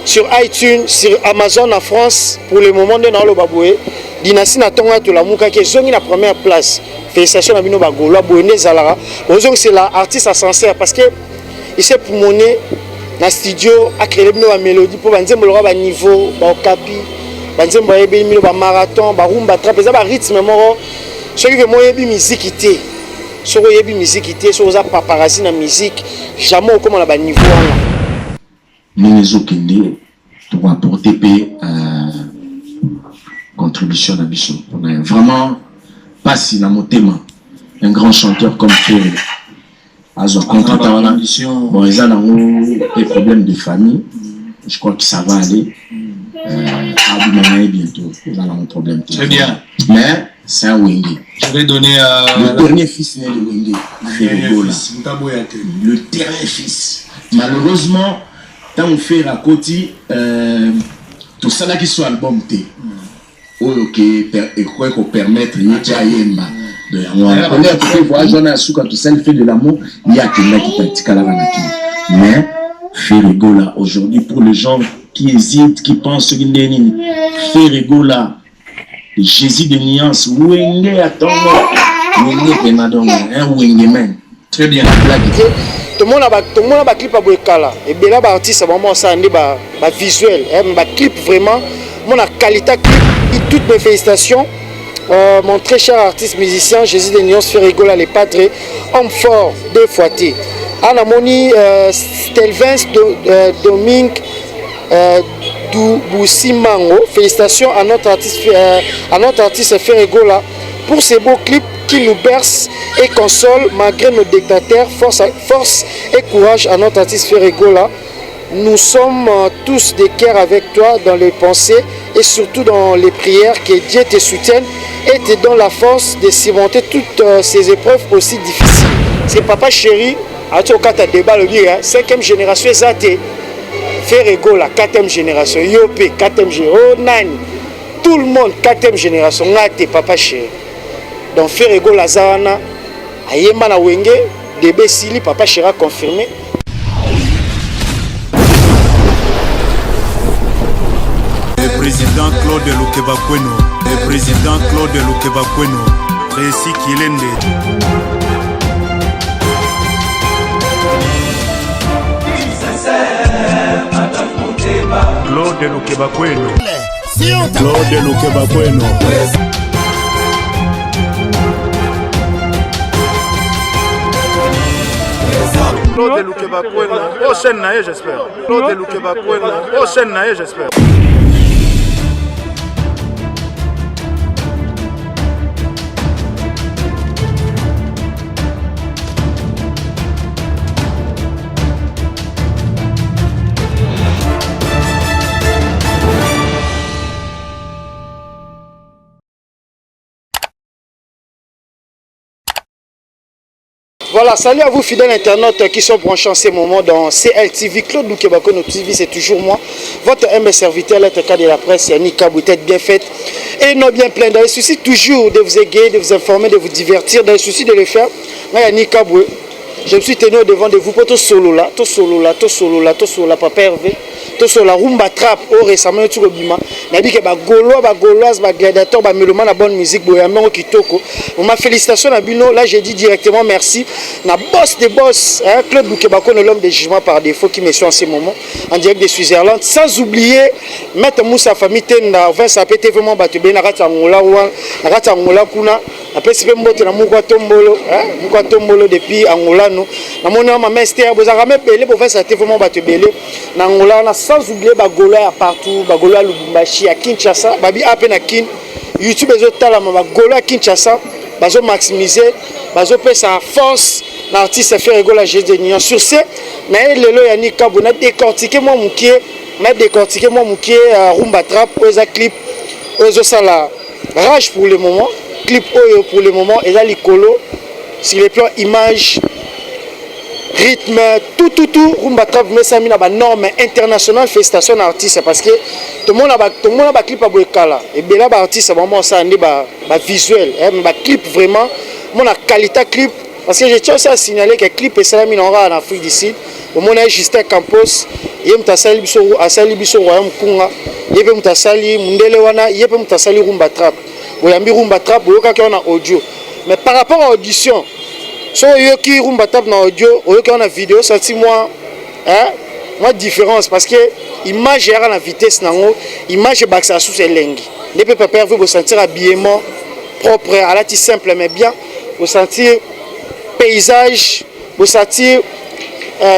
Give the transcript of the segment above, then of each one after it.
sur iTunes, sur Amazon en France, pour le moment de Nalo Baboué. Dynastie Natonga to la Mouka qui est la première place. Félicitations à Bino Bagolo, Boné Zalara. Aujourd'hui, c'est l'artiste sincère parce que il s'est pour monnaie dans le studio, à créer une mélodie pour que le niveau, le capi, le marathon, le rumba trap, le rythme. Ceux qui veulent musique, ceux qui veulent musique, ceux qui veulent paparazzi dans la musique, jamais comme on a un niveau. Nous avons pour apporter contribution à Bichon. On a vraiment pas si dans mon thème un grand chanteur comme Ferry. Bon, ils ont des problèmes de famille. Je crois que ça va aller. Bientôt, ils ont un problème. Très bien. Mais c'est un Wenge. Je vais donner le dernier fils de Wenge. Le dernier fils. Malheureusement, quand on fait la côté, tout ça là qui soit album T. Ok, et quoi qu'on permette, il y a Yemba. On est à voyage, on a su quand tout ça fait de l'amour, il y a quelqu'un qui pratique à la vanaki. Mais, Ferrigola, aujourd'hui, pour les gens qui hésitent, qui pensent qu'il est nini, Ferrigola, Jésus de nuance, Wenge attends, Wenge Benadon, un Wenge man. Très bien. Tout le monde a un clip à Boekala. Et bien là, l'artiste, vraiment, ça a un visuel, un clip vraiment, mon qualité clip, toutes mes félicitations. Mon très cher artiste musicien, Jésus de Nuance Ferrigola, les padres, homme fort, deux fois T. Anamoni, Stelvins, Domingue, Dubusimango, félicitations à notre artiste Ferrigola pour ces beaux clips qui nous bercent et consolent malgré nos dictateurs. Force et courage à notre artiste Ferrigola. Nous sommes tous des cœurs avec toi dans les pensées et surtout dans les prières. Que Dieu te soutienne et te donne la force de surmonter toutes ces épreuves aussi difficiles. C'est papa chéri, à tout cas, tu as débat le dire, 5e génération, Zate, Ferrigola, 4e génération, Yopé, 4e génération, Nani, tout le monde, 4e génération, Ngate, papa chéri. Donc Ferrigola, Zana, Ayema na Wenge, Débé Sili, papa chéri a confirmé. Le président Claude Lukebakweno, le président Claude Lukebakweno, Réci Kilende. Claude Lukebakweno, Claude Lukebakweno. Claude Lukebakweno, prochaine naïe j'espère. Claude Lukebakweno, prochaine naïe j'espère. Voilà, salut à vous fidèles internautes qui sont branchés en ce moment dans CLTV. Claude Lukebakweno TV, c'est toujours moi, votre humble serviteur, l'être cas de la presse, Yannick Kabou, tête bien faite et non bien pleine. Dans le souci toujours de vous égayer, de vous informer, de vous divertir, dans le souci de le faire. Moi, Yannick Kabou, je me suis tenu au devant de vous pour tout solo là, papa Hervé, tout solo la rumba trap, oh récemment tout le bima. N'a dit que Gauloise, gladiateur, mélomane la bonne musique, boyamero kitoko. Ma félicitation à Bino, là j'ai dit directement merci. Na boss des boss, hein, Claude Lukebakweno, l'homme de jugement par défaut qui me suit en ce moment, en direct de Switzerland. Sans oublier, Maître Moussa Famille Tenda, Vincent Pété vraiment battu bien, Narata Angola Kuna, après c'est même botte na Mukwa Tombolo depuis Angola. Na mon ma mester bozanga me belé pour faire ça vraiment battu belé na Angola na sans oublier Bagola partout Bagola Lubumbashi à Kinshasa babi ape na kin YouTube ezotala ma Bagola à Kinshasa bazo maximiser bazo pe sa force l'artiste Ferrigola Gédénian sur ce na lelo Yannick Kabou na décortiquer moi mukie rumba trap oza clip ozo sala rage pour le moment clip oyo pour le moment et là likolo sur les plans image rythme, tout, rumba trap, mais ça mis la norme internationale, félicitations à l'artiste parce que tout le monde a clip à Boekala. Et bien là, l'artiste, vraiment, ça a visuel, un clip vraiment, mon qualité clip, parce que je tiens aussi à signaler que le clip est ça mis en Afrique du Sud, Au monde Justin Campos, il y a Mtasali Biso, Asali Biso Royaume Kunga, il y a Mtasali Mundelewana, il y a Mtasali Rumba Trap. Vous avez Rumba Trap, vous avez un audio. Mais par rapport à l'audition, si vous avez Rumba Trap dans l'audio, vous avez une vidéo, c'est moi, moi différence parce que l'image est à la vitesse, l'image est à sous ses langues. Ne peut pas vous sentir habillement propre, à la simple mais bien, vous sentir paysage, vous sentir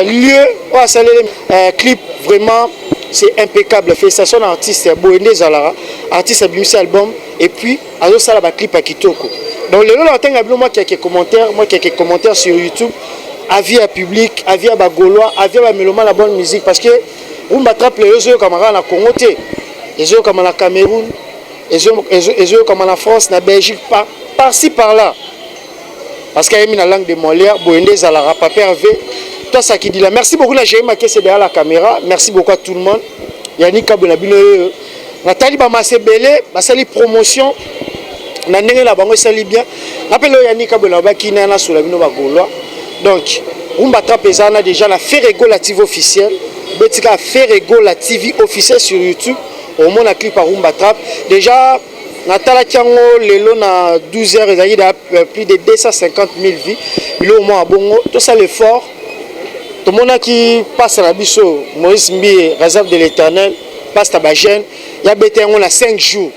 lieu, clip vraiment c'est impeccable. Félicitations à l'artiste Boende Zalara, artiste a mis cet album et puis à ça la clip à Kitoko. Donc le lot moi quelques commentaires sur YouTube, avis à public, avis à Bagolois, avis à Méloma la bonne musique parce que Rumba Trap les yeux comme à Congo, les yeux comme à Cameroun, les yeux comme à France, la Belgique, par-ci par-là. Parce qu'il y a mis la langue de Molière, Boende Zalara, Papa Hervé. Toi, ça qui dit là. Merci beaucoup, la GMA qui est derrière la caméra. Merci beaucoup à tout le monde. Yannick Kabonabino. Nathalie Bamassé Belé, Basali promotion. Nandenge la bango sali bien. Rappelez Yannick Kabonaba qui n'est pas sur la bino bagolois. Donc, Rumba Trap a déjà la Ferrego la TV officielle. Betika Ferrego la TV officielle sur YouTube. Au moins, on a clip par Rumba Trap. Déjà, Natala Kiango, Lelo na 12 heures, il y a plus de 250 000 vies. Il est au moins à Bongo. Tout ça, l'effort. Tout le monde qui passe à la biso, Moïse Mbi, réserve de l'Éternel, passe à Bagène, il y a bété on a 5 jours.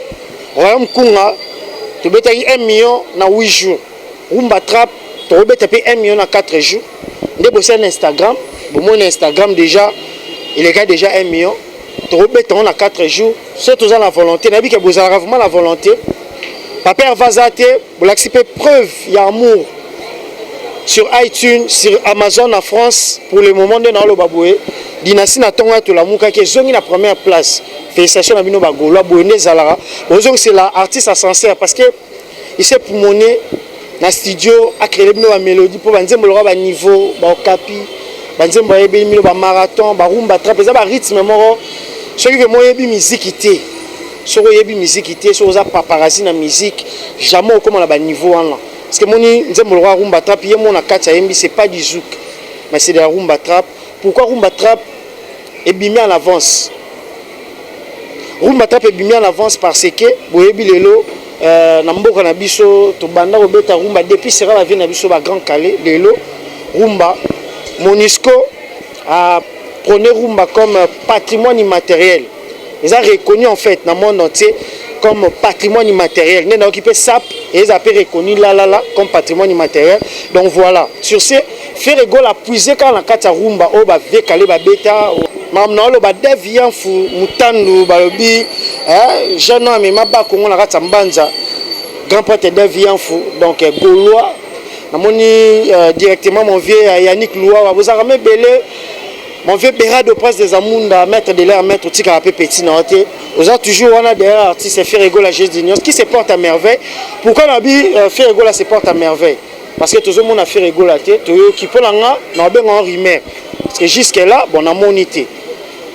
Royaume Kunga, tu bété 1 million na 8 jours. Rumba Trap, tu bété 1 million na 4 jours. Dès que c'est Instagram, mon Instagram déjà, il est déjà 1 million. Tu bété on a 4 jours. C'est tout ça la volonté. Nabi que vous avez vraiment la volonté. Papa Vazate, vous l'acceptez preuve, il y a amour. Sur iTunes, sur Amazon en France, pour le moment de Nalo Baboué, Dynastie Natonga to la Mouka qui est la première place. Félicitations à Bino Bagolo, Boene Zalara. C'est l'artiste à sincère parce que il s'est poumonné dans le studio, à créer une mélodie pour que le niveau, le capi, le marathon, le rumba trap, le rythme, ce qui est musique. Si vous avez musique, si vous avez paparazzi dans la musique, jamais comme on a un niveau. Parce que mon Rumba Trap, c'est pas du zouk, mais c'est de la Rumba Trap. Pourquoi Rumba Trap est bien en avance? Rumba Trap est bien en avance parce que vous avez lelo, Nambo Kanabiso, Tobanda Robeta Rumba, depuis Sera la vie Nabiso, Grand Calais, lelo, Rumba, Monisco a prôné Rumba comme patrimoine immatériel. Ils ont reconnu en fait dans le monde entier comme patrimoine immatériel. Ils ont occupé SAP et ils ont reconnu là comme patrimoine immatériel. Donc voilà. Sur ce, Ferrego l'a puisé quand on a fait Rumba, on a fait Calais, Beta, maintenant on a dévié fou, Mutandu, Balobi, jeune homme, ma ba Congo la rata Mbanza, grand pote dévié fou. Donc Gaulois, directement mon vieux Yannick Loua, vous avez même belé. Mon vieux Béra de presse des Amunda, maître de l'air, maître aussi carapé petit nanté. Vous avez toujours un derrière artiste Ferrego la geste d'ignorance qui se porte à merveille. Pourquoi la vie Ferrego la se porte à merveille? Parce que tout le monde a Ferrego la tête, qui peut l'en en rimer. Parce que jusque-là, bon, on a monité.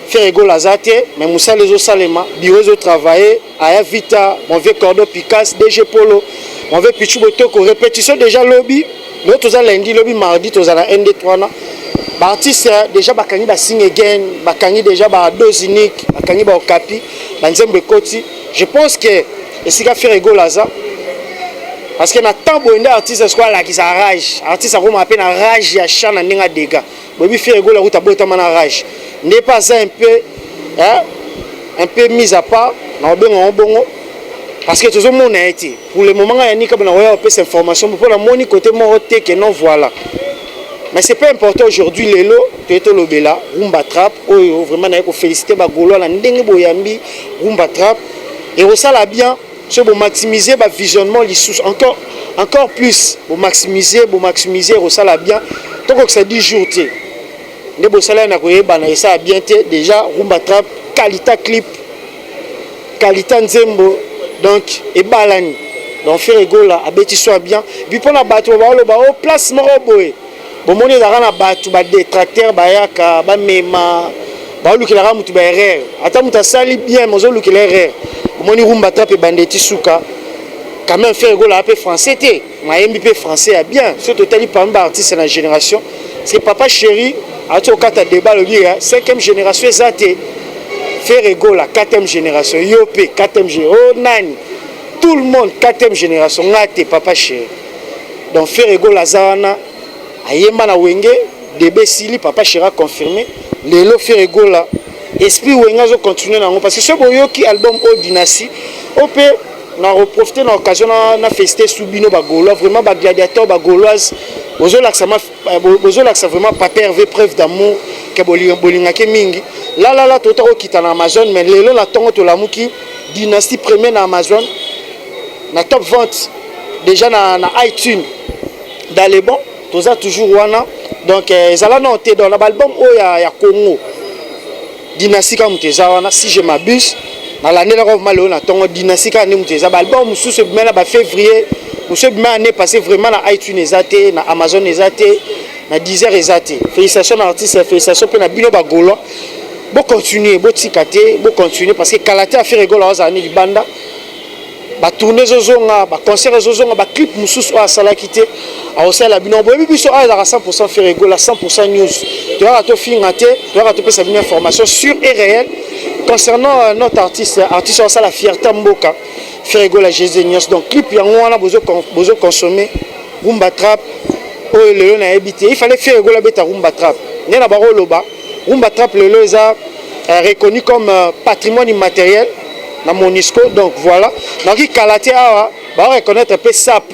Ferrego la zate, mais Moussa les autres salema, bureaux de travail, Aya Vita, mon vieux Cordo Picasso, DG Polo, mon vieux Pichou Botoko, répétition déjà lobby. Nous tous lundi, lobby mardi, tous à la ND3. Artiste déjà bakangi ba sing again, bakangi déjà ba dose unique, bakangi ba okapi, banzembe koti. Je pense que esika Ferrego laza parce que na temps boenda artiste soit là qui sa rage, artiste a vraiment appelé na rage ya chana ninga dégâts. Bobi Ferrego la route bota mana rage. N'est pas ça un peu mis à part na bengo bongo parce que tout le monde a été pour le moment il y a ni comme na ouais cette information pour la moni côté moroté que non voilà. Mais ce n'est pas important aujourd'hui, les lots, Teto Lobela, Rumba Trap, vraiment, il faut féliciter Bagolo, la Ndenge Boyambi, Rumba Trap, et ça là bien, c'est pour maximiser le visionnement, encore plus, pour maximiser, ça là bien, tant que c'est 10 jours, les Bossala n'a ça bien, déjà, Rumba Trap, qualité clip, qualité Nzembo, donc, et Balani, donc, Ferrego là, à Betty soit bien, puis pour la bateau, au place Moroboé. Bon, on est dans la bateau, des tracteurs, bayaka, bamema, baoulukela mutu ba erreur. Ata muta sali bien, mozo lukela erreur. Bon, on est Rumba Trap et bandeti souka. Quand même Ferrego la peu français té. Ma MBP français a bien. Ce total parmi artistes de la génération. C'est papa chéri, ati okata débat le bien 5e génération ezate Ferrego la 4e génération Yopé 4e génération oh nani tout le monde 4e génération ngate papa chéri donc Ferrego la zana ayemba na wenge débé sili papa chéri a confirmé lelo Ferrego la esprit wenga zo continuer nango parce que ce boyoki album o dynastie opé na reprofiter na occasion na fester soubino ba gaulois vraiment ba gladiateur ba gauloise bozo laksa vraiment papa Hervé preuve d'amour ke bolinga ke mingi la tota ko kita na Amazon mais lelo la tongo to lamuki dynastie premier na Amazon na top vente déjà na iTunes dans les bons toza toujours wana donc ezala na te dans l'album o ya Congo dynastie comme teza wana si je m'abuse dans l'année là on malo na tongo dynastie ka ne teza album sous ce même ba février monsieur bien année passé vraiment na iTunes ezate na Amazon ezate na Deezer ezate félicitations artiste félicitations pe na bino ba golo bo continuer bo tikate bo continuer parce que Kalaté a fait rigoler aux années du banda ba tourner zozonga ba concert zozonga ba clip mususu a salakité a osala bino bo biso a 100% fait rigoler 100% news tu vas to fingate tu vas to pesa une information sûre et réelle concernant notre artiste a la fierté mboka fait rigoler Jésus donc clip yango wana bozo consommer rumba trap o lelo na habité il fallait faire rigoler beta rumba trap nena ba loba rumba trap lelo eza reconnu comme patrimoine immatériel na Monisco donc voilà donc Kalaté awa ba reconnaître un peu sap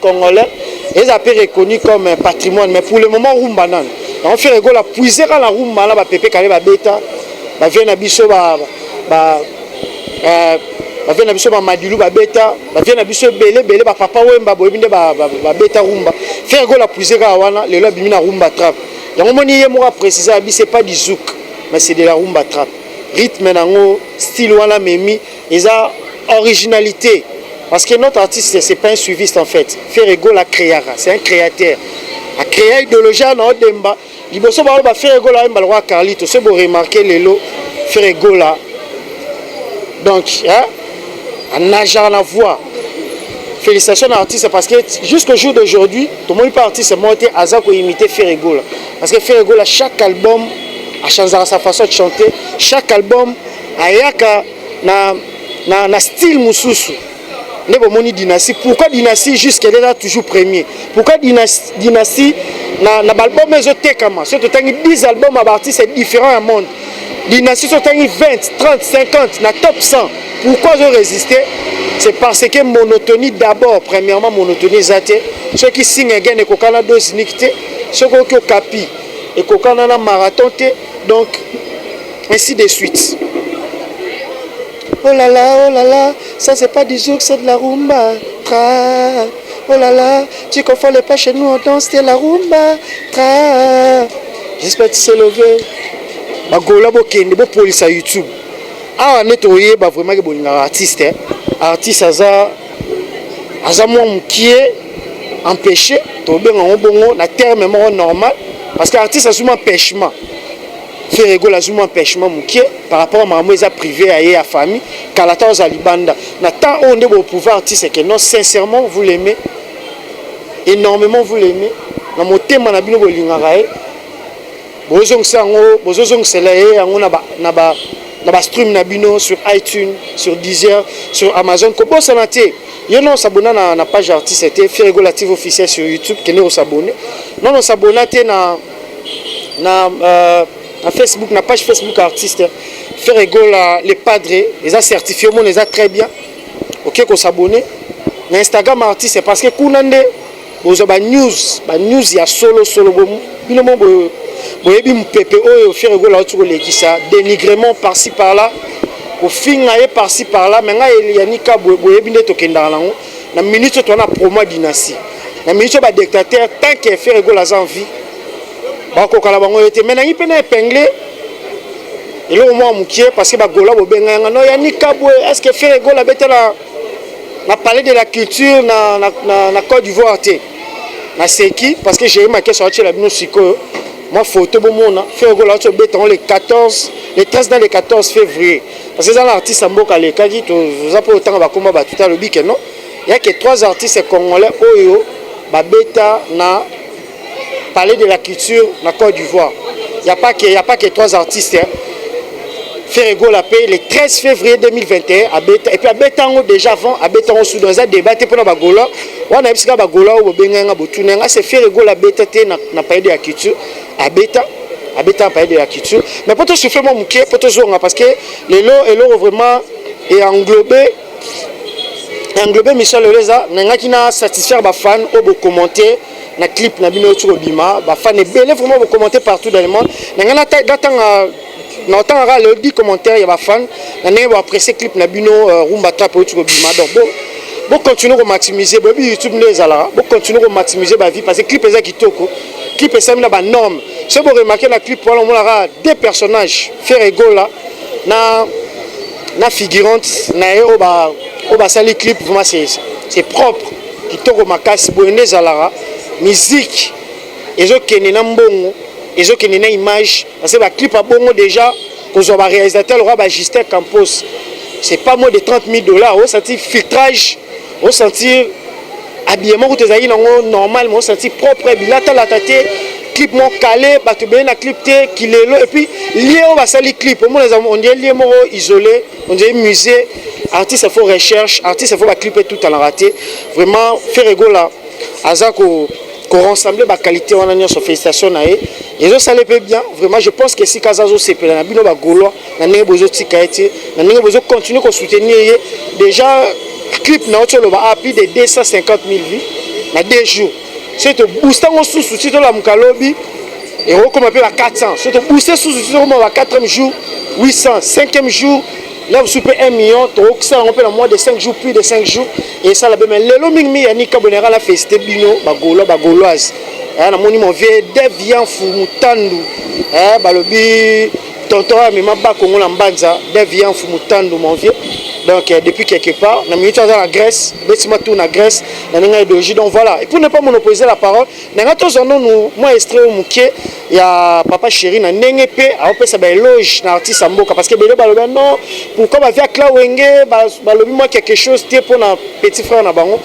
congolais et ça peut reconnu comme patrimoine mais pour le moment rumba nan on fait rigoler puiser la rumba là ba pépé kale ba beta ba vient na biso ba vient na biso ba madilu ba beta ba vient na biso belé ba papa wemba boyebinde ba beta rumba fait rigoler puiser wana lelo bimi na rumba trap donc on y mo préciser abi c'est pas du zouk mais c'est de la rumba trap rythme nango style wala memi eza originalité parce que notre artiste c'est pas un suiviste en fait Ferrego la créara c'est un créateur a créé idéologie na odemba liboso ba Ferrego la mba roi Carlito c'est beau remarquer lelo Ferrego la donc hein en nageant la voix félicitations à l'artiste parce que jusqu'au jour d'aujourd'hui tout le monde pas artiste monté azako imiter Ferrego la parce que Ferrego la chaque album a changé sa façon de chanter chaque album ayaka na style mususu ne bomoni dynastie pourquoi dynastie jusqu'à là toujours premier pourquoi dynastie na album ezotekama surtout tangi 10 albums à artistes c'est différent au monde dynastie so tangi 20 30 50 na top 100 pourquoi je résister c'est parce que monotonie d'abord premièrement monotonie zate ceux qui signent again et kokana dose nikte ceux qui okapi et kokana na marathon te donc ainsi de suite. Oh là là, ça c'est pas du zouk, c'est de la rumba. Tra. Oh là là, tu confonds les pas chez nous, on danse, c'est la rumba. Tra. J'espère que tu sais lever. Bah gola bo kende bo police à YouTube. Ah on est oye bah vraiment que bon artiste artiste aza moi qui est empêché to bien en bongo na terme normal parce que artiste a souvent empêchement. Ferrego la zuma empêchement mukie par rapport à maman eza privé à famille Kalaté aux alibanda na temps on est au pouvoir artiste que non sincèrement vous l'aimez énormément vous l'aimez na motema na bino bolingaka bozong sango bozong selaye yango na ba stream na bino sur iTunes sur Deezer sur Amazon ko bossa na te yo non s'abonner na page artiste c'était Ferrego la TV officiel sur YouTube que nous s'abonner non s'abonner te na Facebook, na page Facebook artiste Ferrego les padres, les a certifiés, les a très bien. Ok, qu'on s'abonne. Na Instagram artiste parce que kunande bozo ba news il y a solo bino mo boyebi mpepe oyo Ferrego la otuko lekisa dénigrement par-ci par-là au finga et par-ci par-là mais nga elianika boyebi nde tokenda lango na minute to na promo dynastie na minute ba dictateur tant que Ferrego la envie bakokala bango yote mais nangi pena épinglé et là au moins mukie parce que bagola bobenga no ya nikabwe est-ce que Ferrego la betela na parler de la culture na Côte d'Ivoire té na seki parce que j'ai marqué sur la bino siko moi photo bomona Ferrego la to beton le 13 dans le 14 février parce que ça l'artiste mboka le kaki to za po tanga bakoma batuta le bike non il y a que 3 artistes congolais oyo ba beta na parler de la culture na Côte d'Ivoire il n'y a pas que 3 artistes. Hein. Ferrego la paix le 13 février 2021 et puis abetango déjà avant abetango sous dans un débat pour na bagola wana ebisika bagola o benga botunenga c'est Ferrego la beta te na pays de Akitu abeta pays de Akitu mais pour tout souffler mon mouké pour tout zonga parce que les lots et l'eau vraiment est englobé Michel Leza nanga qui na satisfaire ba fan au beau commenter na clip na bino tu bima ba fan est belé vraiment vous commenter partout dans le monde nanga na datanga na autant le 10 commentaires il y a des fans na ne ba apprécier clip na bino rumba trap au bima donc bon continuer à maximiser ba YouTube les ala bon continuer à maximiser ba vie parce que clip eza kitoko clip eza na ba norme c'est bon remarquer la clip pour on aura deux personnages Ferrego là na figurante na o ba sali clip vraiment c'est propre kitoko makasi bonne ala musique ezo kene na mbongo et qui n'a image parce que le clip a bon déjà que le réalisateur le roi Justin Campos c'est pas moins de $30,000 au sentir filtrage au sentir habillement où tu as normal au sentir propre bilata la tête clip mon calé bah tu bien un clip qui est là et puis lié au va salir clip on dit lié moro isolé on dit musée artiste il faut recherche artiste il faut va clipper tout en raté vraiment Ferrego là azako qu'on rassemble la qualité on a sur félicitations naé et ça les fait bien vraiment je pense que si Kazazo c'est pe na bino ba golo na ne bozo tikaeti na ne bozo continuer qu'on soutenir déjà clip na autre le ba plus de 250,000 vues na 2 jours c'est te booster on sous titre la mukalobi et on comme appelle à 400 c'est te booster sous titre au 4e jour 800 5e jour là vous soupez 1 million donc ça on peut en moins de 5 jours plus de 5 jours et ça la mais le loming yani kabonera la feste bino bagoloise na moni mon vieux devient fumutandu balobi tonton mema ba Congo la mbanza devient fumutandu mon vieux donc depuis quelque part na minute dans la Grèce betima tout na Grèce na ninga idéologie donc voilà et pour ne pas monopoliser la parole na tous nous moi extrait au muké ya papa chéri na ndenge pe a opesa ba éloge na artiste amboka parce que belo balobi non pourquoi ba via Cla Wenge balobi moi quelque chose tie pour na petit frère na bango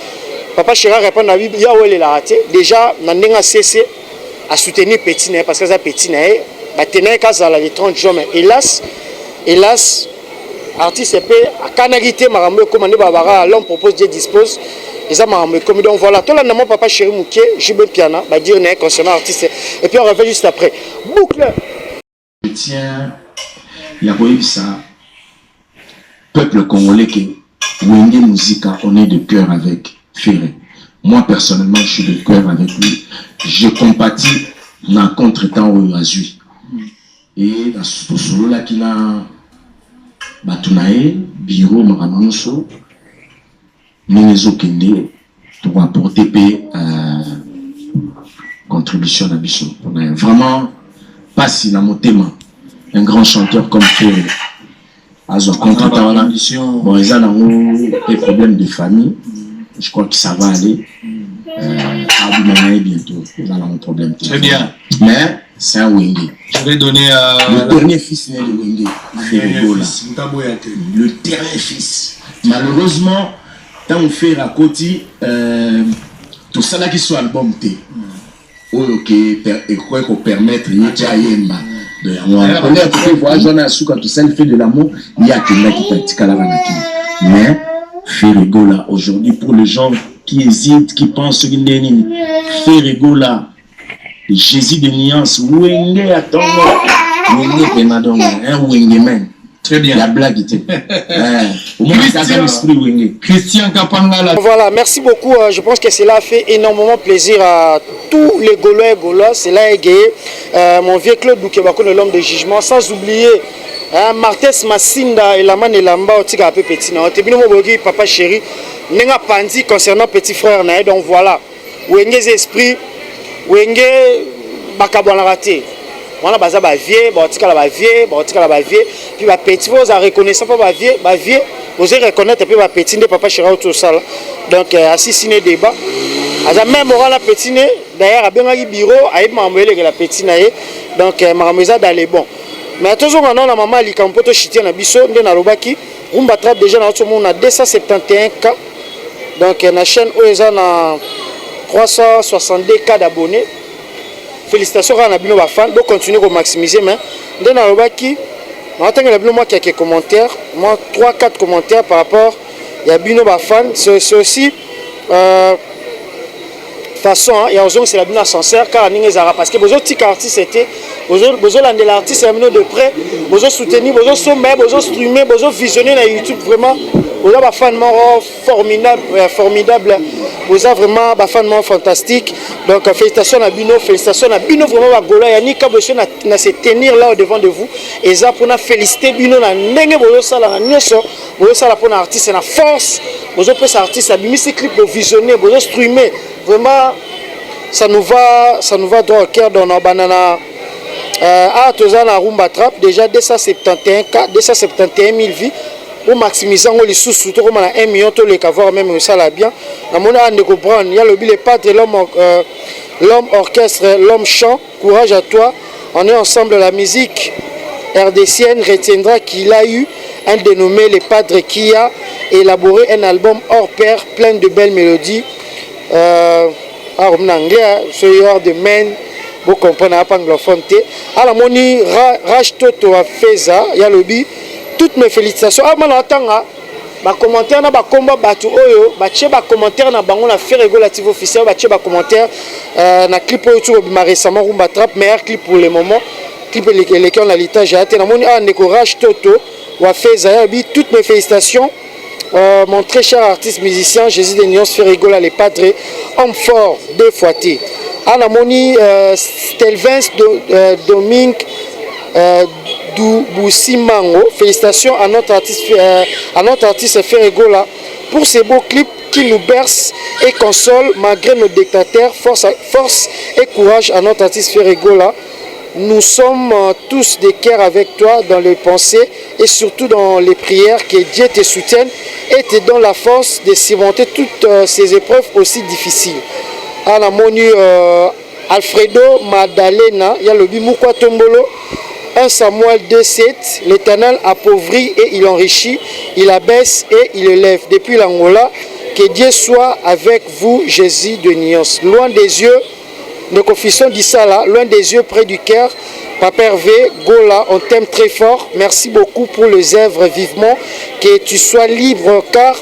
papa chéri répond na bible ya wele la raté déjà na ndenga cessé à soutenir petit parce que ça petit na ba tenait kazala les 30 jours mais hélas artiste épée à canagité marambo commandé babara l'homme propose Dieu dispose et ça marambo comme donc voilà tout là mon papa chéri mouké Jibé Piana va dire né concernant artiste et puis on revient juste après boucle tiens il y a eu ça peuple congolais qui Wenge Musica on est de cœur avec Ferré moi personnellement je suis de cœur avec lui je compatis dans contre-temps au Azui et dans ce solo là qui n'a Batunae, bureau Maramonso, Minezo Kende, pour apporter contribution à Bissot. On a vraiment pas si la motema, un grand chanteur comme Ferré. Azo contre bon, ils ont des problèmes de famille. Je crois que ça va aller. Bientôt, ils ont un problème. Très bien. Mais c'est un Wenge. Je vais donner le dernier fils né de Wenge. Le dernier fils. Malheureusement, quand on fait la côté, tout ça là qui soit album T. Ok, et quoi qu'on permette, il y a Yemba. On connaît que voyage on a su quand tout ça fait de l'amour, il y a quelqu'un qui pratique à la vanaki. Mais Ferrego là aujourd'hui pour les gens qui hésitent, qui pensent qu'il n'est ni Ferrego là. Jésus de nuance, Wenge attends, Wenge penadon, un Wenge man. Très bien. La blague était. Au moins, Christian Kapangala. Voilà, merci beaucoup. Je pense que cela a fait énormément plaisir à tous les Gaulois et Gaulois. Cela a égayé mon vieux Claude Boukebako, l'homme de jugement, sans oublier Martes Massinda et Laman et Lamba, au Tika Peu Petit. Papa chéri, Nenga Pandi concernant petit frère. Donc voilà, Wenge's esprit. Wenge bakabwana raté wana baza ba vieux batika la ba vieux puis ba petit vous a reconnaissant pas ba vieux vous reconnaître puis ba petit ne papa chéri tout ça donc assis ciné débat aza même ora la petit ne d'ailleurs a bien bureau a mamele que la petit na donc marameza d'aller bon mais toujours on a maman likampo to chitier na biso nde na lobaki rumba trap déjà na tout monde na 271 cas donc na chaîne oza na 362 cas d'abonnés. félicitations à Nabino Bafan, donc continuez à maximiser, mais dans le baki, on attend que Nabino moi quelques commentaires, moi 3-4 commentaires par rapport à Nabino Bafan, c'est aussi façon, il y a aussi c'est la Bino ascenseur car Ningezara parce que vos autres artistes c'était, vos l'un l'artiste de près, vos soutenir, vos sommet, vos streamer, vos visionner sur YouTube vraiment. Vous avez un fan formidable, vous avez vraiment un fan fantastique. Donc félicitations à Bino vraiment à Gola. Il y a à se tenir là au devant de vous. Et ça pour féliciter Bino na ndenge bozo sala na nyoso, bozo sala pour artiste na force, bozo peut artiste abimi ces clips de visionner, bozo streamer. Vraiment ça nous va droit au cœur dans nos banana. Tozana Rumba Trap déjà 271 000 vies. Pour maximiser les sous comme 1 million de les avoir même ça là bien. Il y a le padre, l'homme orchestre, l'homme chant. Courage à toi. On est ensemble. La musique RDCienne retiendra qu'il a eu un dénommé les padres qui a élaboré un album hors pair plein de belles mélodies. En anglais, c'est hors de main. Vous comprenez pas anglophone. Alors moni Raj Toto a fait ça. Il y a le bi. Toutes mes félicitations. Commentaire na combat batu oyo, commentaire na bango na Ferrego Latif officiel, commentaire na clip oyo récemment Rumba Trap, meilleur clip pour le moment. Clip lesquels on a l'état j'ai hâte. Na moni Raj Toto wa fait toutes mes félicitations. Mon très cher artiste musicien Jésus de Nyons Ferrego les padres, homme fort 2 fois T. Na moni Stelvens Domingue Boussimango, félicitations à notre artiste Ferregola pour ces beaux clips qui nous bercent et consolent malgré nos dictateurs. Force et courage à notre artiste Ferregola. Nous sommes tous de cœur avec toi dans les pensées et surtout dans les prières. Que Dieu te soutienne et te donne la force de surmonter toutes ces épreuves aussi difficiles. À la monu Alfredo Madalena, il y a le Bimukwa Tombolo. 1 Samuel 2,7, l'Éternel appauvrit et il enrichit, il abaisse et il élève. Depuis l'Angola, que Dieu soit avec vous, Jésus de Nyons. Loin des yeux, nous confessons d'Issala, loin des yeux, près du cœur. Papa Hervé, Gola, on t'aime très fort. Merci beaucoup pour les œuvres vivement. Que tu sois libre car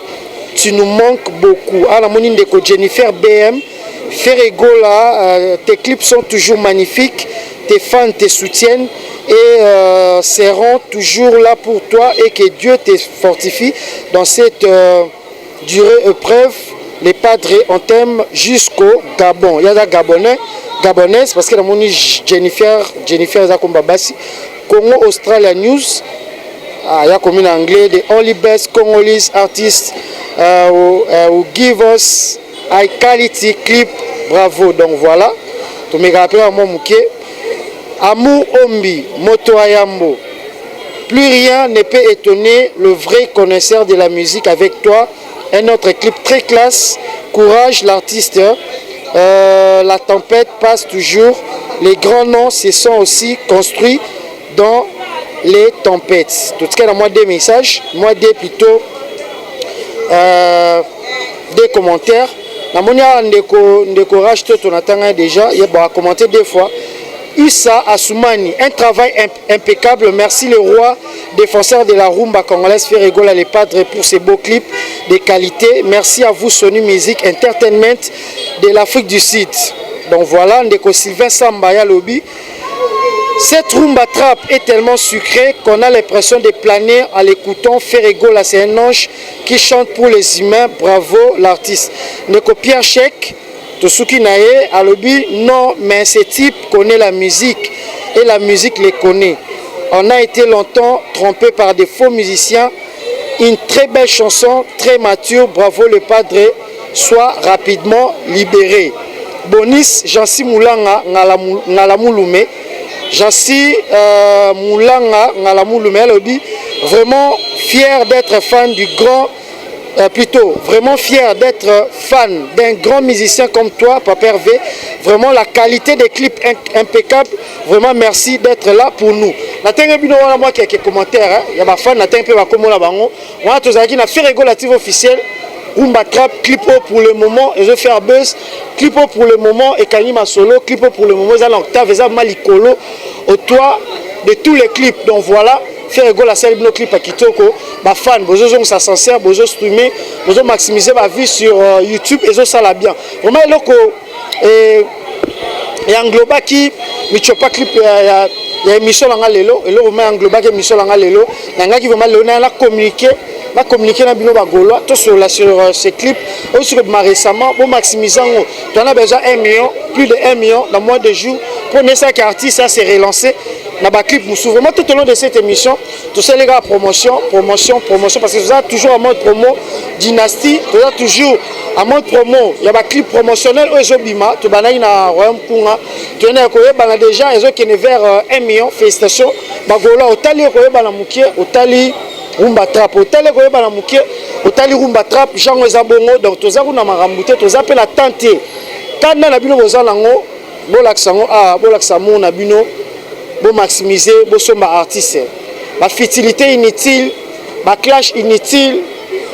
tu nous manques beaucoup. À la monine de Jennifer BM, Ferregola, tes clips sont toujours magnifiques. Tes fans te soutiennent et seront toujours là pour toi et que Dieu te fortifie dans cette durée épreuve. Les padres on t'aime jusqu'au Gabon. Il y a des Gabonaises parce que la moni Jennifer Zakombabasi Congo Australia News. Il y a comme en anglais the only best Congolese artist who give us high quality clip. Bravo. Donc voilà. Tu me rappelles à mon mouké. Amour Ombi, Moto Ayambo. Plus rien ne peut étonner le vrai connaisseur de la musique avec toi. Un autre clip très classe. Courage l'artiste. La tempête passe toujours. Les grands noms se sont aussi construits dans les tempêtes. Tout ce qu'il y a moi des messages, moi des plutôt des commentaires. La monia de courage tout on attend déjà. Il y a commenté 2 fois. Issa Assoumani, un travail impeccable. Merci le roi défenseur de la rumba congolaise Ferregola les padres pour ces beaux clips de qualité. Merci à vous Sony Music Entertainment de l'Afrique du Sud. Donc voilà, Ndeko Sylvain Sambaya Lobby. Cette rumba trap est tellement sucrée qu'on a l'impression de planer en l'écoutant. Ferregola, c'est un ange qui chante pour les humains. Bravo l'artiste. Ndeko Pierre Chek. Tosuki Nae, Alobi, non, mais ce type connaît la musique et la musique les connaît. On a été longtemps trompé par des faux musiciens. Une très belle chanson, très mature. Bravo le padre, soit rapidement libéré. Bonis, Jansi Moulanga, Ngalamouloumé. Jansi Moulanga, Ngalamouloumé, Alobi, vraiment fier d'être fan du grand. Vraiment fier d'être fan d'un grand musicien comme toi, Papa Hervé. Vraiment la qualité des clips impeccable. Vraiment merci d'être là pour nous. Moi quelques commentaires. Il y a des fans, on a tous na Ferrego Latif officiel. Rumba Trap, Clipo pour le moment, et je fais un buzz. Clipo pour le moment, et Kanima Solo, Clipo pour le moment, ils ont l'octave, ils ont Malikolo, au toit de tous les clips. Donc voilà, faire la salle de clip à Kitoko, ma fan, besoin ça sincère, besoin streamer, besoin maximiser ma vie sur YouTube, et ça la bien. Vraiment, et engloba qui, mais tu pas clip, il y a émission dans l'élo, et là, on met engloba qui émission dans l'élo, il y a qui vraiment la communiquer. Va communiquer dans Bino Bagolo, tout sur ces clips, aussi récemment, pour maximiser, tu en as besoin 1 million, plus de 1 million dans moins de jours, pour que ça artiste s'est relancé dans le clip. Vraiment tout au long de cette émission, tout ça les gars, promotion, parce que vous avez toujours en mode promo, dynastie, vous avez toujours en mode promo, il y a des clips promotionnels, ils ont bima, tu as dans Royaume Kunga, tu as déjà, ils ont qui vers 1 million, félicitations, Bagolo, au tali, au tali, Rumba Trap, au tali koyeba mukie, au tali Rumba Trap, Jean Ezabongo, donc toza kuna marambute, toza pe la tante. Kana na bino boza nango, bo laksango bo laksamo na bino, bo maximiser, bo somba artiste. La futilité inutile, ba clash inutile,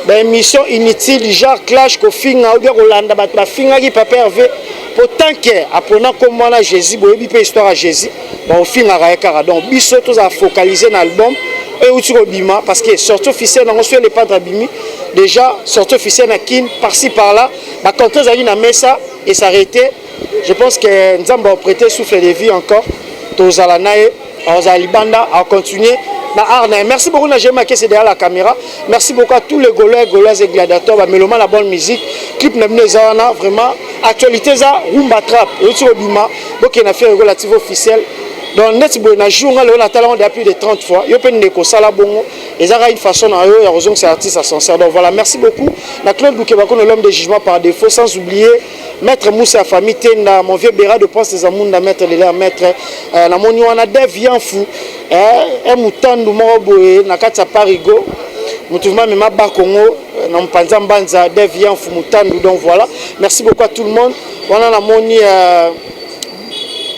ba émission inutile, genre clash ko finga ou bien Rolanda ba finga ki papa Hervé, pourtant que apprenant comment na Jésus, bo yebi pe histoire à Jésus, ba au finga ka ekara. Donc biso toza focaliser na album. Et où tu bima parce que sortie officielle dans les padres bimi déjà sortie officielle na kin par-ci par-là bah quand on a eu na messa et s'arrêter je pense que nous avons prêté souffle de vie encore tous à la nae aux alibanda à continuer na arna. Merci beaucoup na Jema qui c'est derrière la caméra. Merci beaucoup à tous les Gaulois et gladiateurs bah mélomane la bonne musique clip na bino vraiment actualité ça Rumba Trap et où tu bima donc il a fait relative officielle. Donc, net na jour on a talent depuis de 30 fois. Yo pe ndeko sala bongo. Et ça a une façon à eux, raison que c'est artiste à sincère. Donc voilà, merci beaucoup. Na Claude Boukebako l'homme de jugement par défaut, sans oublier Maître Moussa famille Tenda, mon vieux Béra de Prince des Amounda, Maître Léla, Maître na moni wana Dev Yanfou, mutandu moroboé na katsa Parigo. Mouvement même ba Congo na mpanza mbanza Dev Yanfou mutandu. Donc voilà, merci beaucoup à tout le monde. Voilà na moni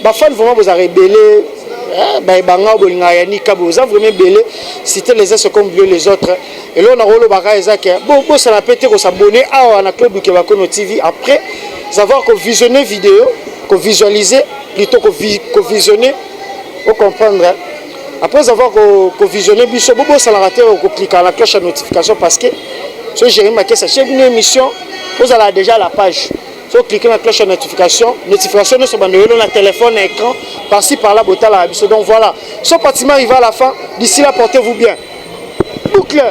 Bafan vraiment vous a rébellé, vous avez vraiment belé, c'était les uns comme les autres. Et là on a rôle bagaille ça que bon ça n'a pas été qu'on s'abonner à la Claude Boukebako TV après savoir que visionner vidéo, que visualiser plutôt que visionner, vous comprendre. Après avoir que visionner biso bon ça l'a raté qu'on clique à la cloche de notification parce que ce Jérémy Maké ça chaque émission vous avez déjà la page. Il faut cliquer sur la cloche de notification. Notification sur le téléphone, écran, par-ci, par-là, botal à la. Donc voilà. Ce bâtiment arrive à la fin. D'ici là, portez-vous bien. Boucle.